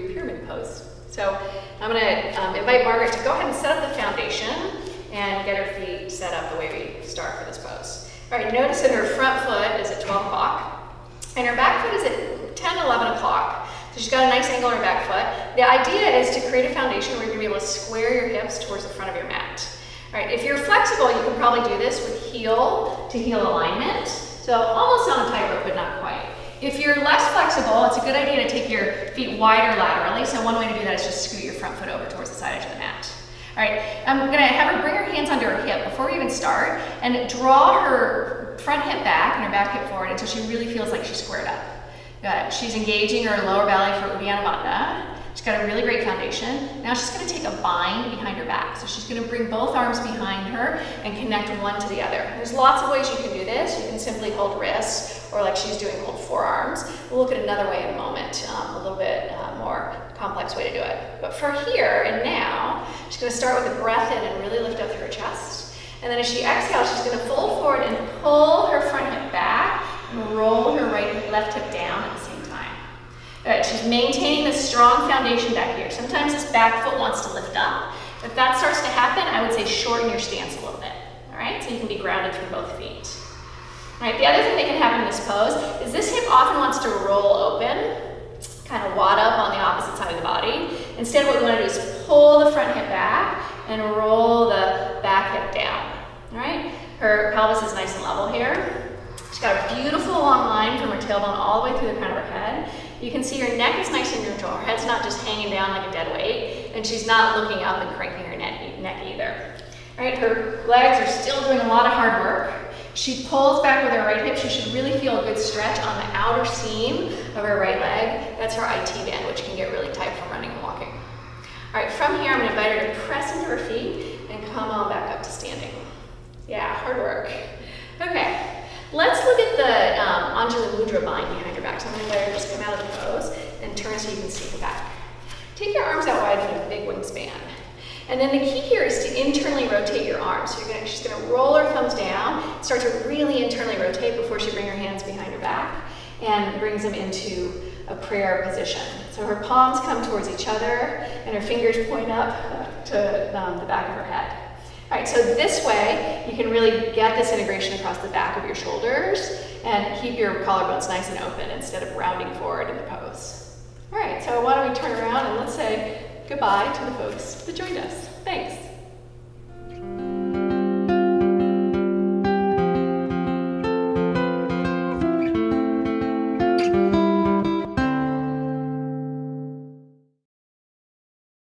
do pyramid pose. So I'm gonna invite Margaret to go ahead and set up the foundation and get her feet set up the way we start for this pose. All right, notice that her front foot is at 12 o'clock and her back foot is at 10, 11 o'clock. So she's got a nice angle in her back foot. The idea is to create a foundation where you're gonna be able to square your hips towards the front of your mat. All right, if you're flexible, you can probably do this with heel to heel alignment. So almost on a tightrope, but not quite. If you're less flexible, it's a good idea to take your feet wider laterally. So one way to do that is just scoot your front foot over towards the side edge of the mat. All right, I'm gonna have her bring her hands under her hip before we even start and draw her front hip back and her back hip forward until she really feels like she's squared up. Good. She's engaging her lower belly for Uddiyana Bandha. She's got a really great foundation. Now she's gonna take a bind behind her back. So she's gonna bring both arms behind her and connect one to the other. There's lots of ways you can do this. You can simply hold wrists, or like she's doing, hold forearms. We'll look at another way in a moment, a little bit more complex way to do it. But for here and now, she's gonna start with a breath in and really lift up through her chest. And then as she exhales, she's gonna fold forward and pull her front hip back and roll her left hip down at the same time. Good, she's maintaining this strong foundation back here. Sometimes this back foot wants to lift up. If that starts to happen, I would say shorten your stance a little bit. All right, so you can be grounded through both feet. All right, the other thing that can happen in this pose is this hip often wants to roll open, kind of wad up on the opposite side of the body. Instead, what we want to do is pull the front hip back and roll the back hip down. All right, her pelvis is nice and level here. She's got a beautiful long line from her tailbone all the way through the crown of her head. You can see her neck is nice and neutral. Her head's not just hanging down like a dead weight, and she's not looking up and cranking her neck either. All right, her legs are still doing a lot of hard work. She pulls back with her right hip. She should really feel a good stretch on the outer seam of her right leg. That's her IT band, which can get really tight from running and walking. All right, from here, I'm gonna invite her to press into her feet and come on back up to standing. Yeah, hard work. Okay, let's look at the Anjali Mudra bind behind her back. So I'm gonna invite her to just come out of the pose and turn so you can see her back. Take your arms out wide in a big wingspan. And then the key here is to internally rotate your arms. So she's gonna roll her thumbs down, start to really internally rotate before she brings her hands behind her back and brings them into a prayer position. So her palms come towards each other and her fingers point up to the back of her head. All right, so this way you can really get this integration across the back of your shoulders and keep your collarbones nice and open instead of rounding forward in the pose. All right, so why don't we turn around and let's say goodbye to the folks that joined us. Thanks.